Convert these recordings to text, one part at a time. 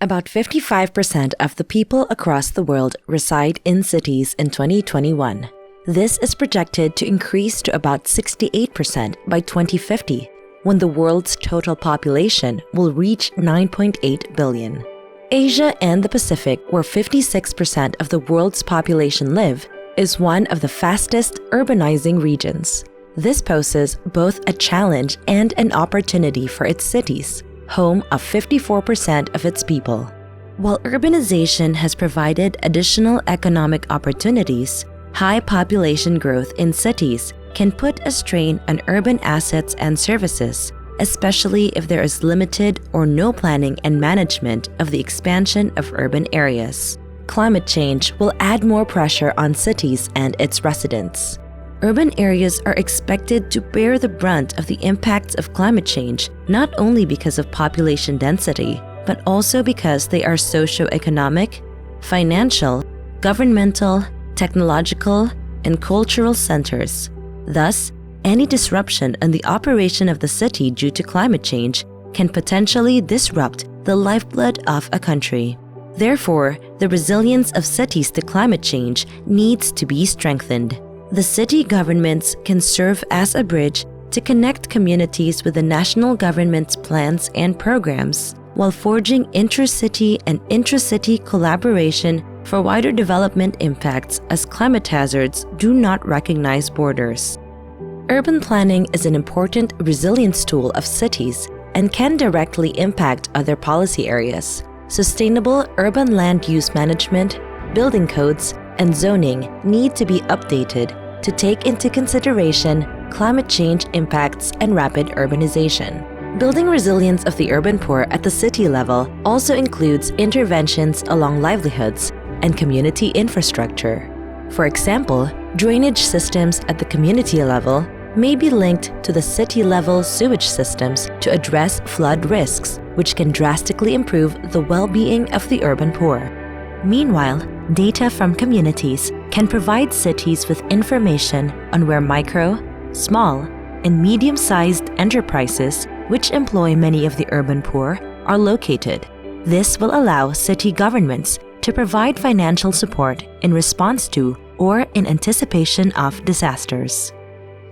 About 55% of the people across the world reside in cities in 2021. This is projected to increase to about 68% by 2050, when the world's total population will reach 9.8 billion. Asia and the Pacific, where 56% of the world's population live, is one of the fastest urbanizing regions. This poses both a challenge and an opportunity for its cities, home of 54% of its people. While urbanization has provided additional economic opportunities, high population growth in cities can put a strain on urban assets and services, especially if there is limited or no planning and management of the expansion of urban areas. Climate change will add more pressure on cities and its residents. Urban areas are expected to bear the brunt of the impacts of climate change, not only because of population density, but also because they are socio-economic, financial, governmental, technological, and cultural centers. Thus, any disruption in the operation of the city due to climate change can potentially disrupt the lifeblood of a country. Therefore, the resilience of cities to climate change needs to be strengthened. The city governments can serve as a bridge to connect communities with the national government's plans and programs, while forging intercity and intracity collaboration for wider development impacts, as climate hazards do not recognize borders. Urban planning is an important resilience tool of cities and can directly impact other policy areas. Sustainable urban land use management, building codes, and zoning need to be updated to take into consideration climate change impacts and rapid urbanization. Building resilience of the urban poor at the city level also includes interventions along livelihoods and community infrastructure. For example, drainage systems at the community level may be linked to the city-level sewage systems to address flood risks, which can drastically improve the well-being of the urban poor. Meanwhile, data from communities can provide cities with information on where micro, small, and medium-sized enterprises, which employ many of the urban poor, are located. This will allow city governments to provide financial support in response to or in anticipation of disasters.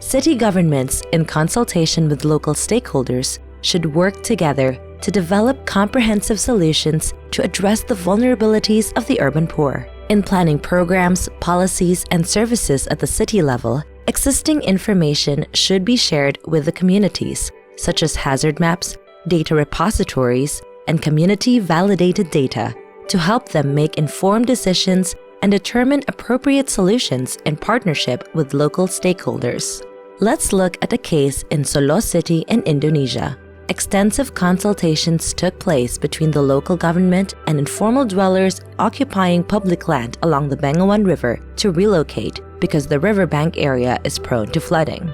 City governments, in consultation with local stakeholders, should work together to develop comprehensive solutions to address the vulnerabilities of the urban poor. In planning programs, policies, and services at the city level, existing information should be shared with the communities, such as hazard maps, data repositories, and community-validated data, to help them make informed decisions and determine appropriate solutions in partnership with local stakeholders. Let's look at a case in Solo City in Indonesia. Extensive consultations took place between the local government and informal dwellers occupying public land along the Bengawan River to relocate because the riverbank area is prone to flooding.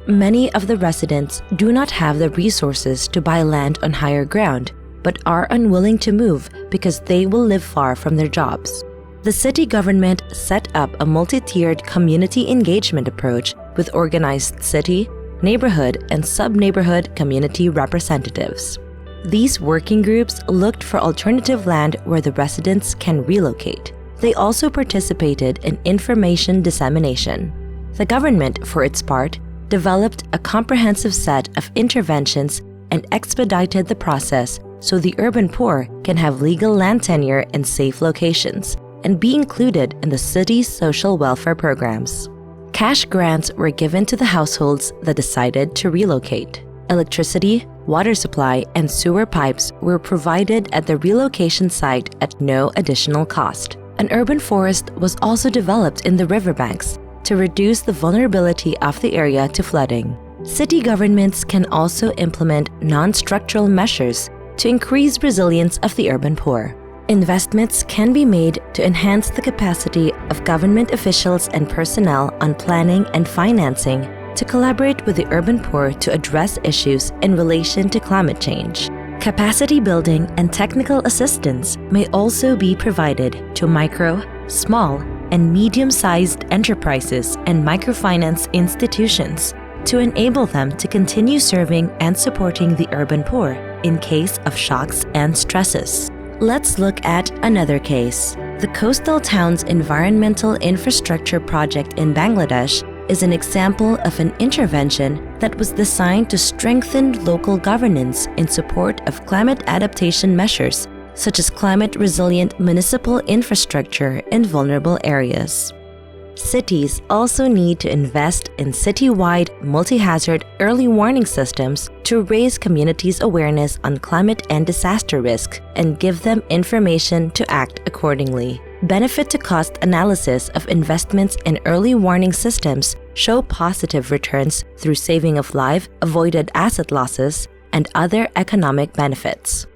Many of the residents do not have the resources to buy land on higher ground, but are unwilling to move because they will live far from their jobs. The city government set up a multi-tiered community engagement approach with organized city, neighborhood, and sub-neighborhood community representatives. These working groups looked for alternative land where the residents can relocate. They also participated in information dissemination. The government, for its part, developed a comprehensive set of interventions and expedited the process so the urban poor can have legal land tenure in safe locations and be included in the city's social welfare programs. Cash grants were given to the households that decided to relocate. Electricity, water supply, and sewer pipes were provided at the relocation site at no additional cost. An urban forest was also developed in the riverbanks to reduce the vulnerability of the area to flooding. City governments can also implement non-structural measures to increase resilience of the urban poor. Investments can be made to enhance the capacity of government officials and personnel on planning and financing to collaborate with the urban poor to address issues in relation to climate change. Capacity building and technical assistance may also be provided to micro, small, and medium-sized enterprises and microfinance institutions to enable them to continue serving and supporting the urban poor in case of shocks and stresses. Let's look at another case. The Coastal Towns Environmental Infrastructure Project in Bangladesh is an example of an intervention that was designed to strengthen local governance in support of climate adaptation measures, such as climate-resilient municipal infrastructure in vulnerable areas. Cities also need to invest in city-wide multi-hazard early warning systems to raise communities' awareness on climate and disaster risk and give them information to act accordingly. Benefit-to-cost analysis of investments in early warning systems show positive returns through saving of life, avoided asset losses, and other economic benefits.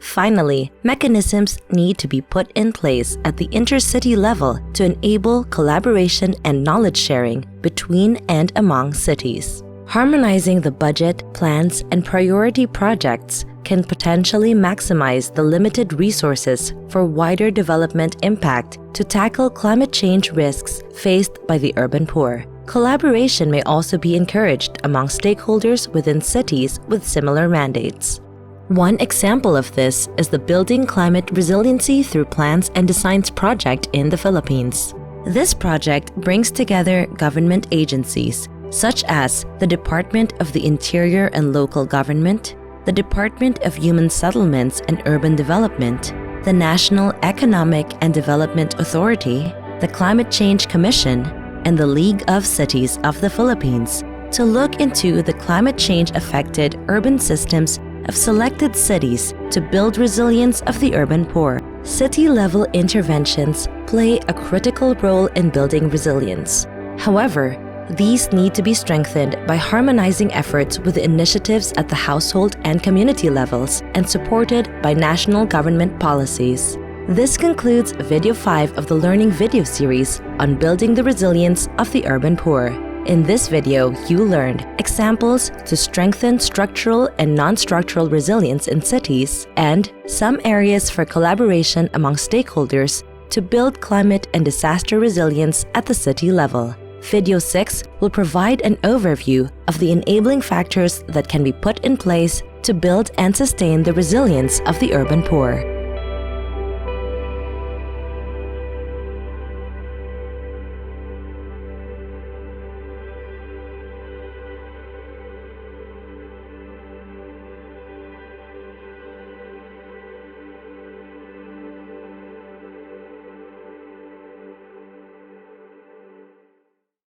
Finally, mechanisms need to be put in place at the intercity level to enable collaboration and knowledge sharing between and among cities. Harmonizing the budget, plans, and priority projects can potentially maximize the limited resources for wider development impact to tackle climate change risks faced by the urban poor. Collaboration may also be encouraged among stakeholders within cities with similar mandates. One example of this is the Building Climate Resiliency Through Plans and Designs project in the Philippines. This project brings together government agencies such as the Department of the Interior and Local Government, the Department of Human Settlements and Urban Development, the National Economic and Development Authority, the Climate Change Commission, and the League of Cities of the Philippines to look into the climate change-affected urban systems of selected cities to build resilience of the urban poor. City-level interventions play a critical role in building resilience. However, these need to be strengthened by harmonizing efforts with initiatives at the household and community levels and supported by national government policies. This concludes Video 5 of the Learning Video series on building the resilience of the urban poor. In this video, you learned examples to strengthen structural and non-structural resilience in cities and some areas for collaboration among stakeholders to build climate and disaster resilience at the city level. Video 6 will provide an overview of the enabling factors that can be put in place to build and sustain the resilience of the urban poor.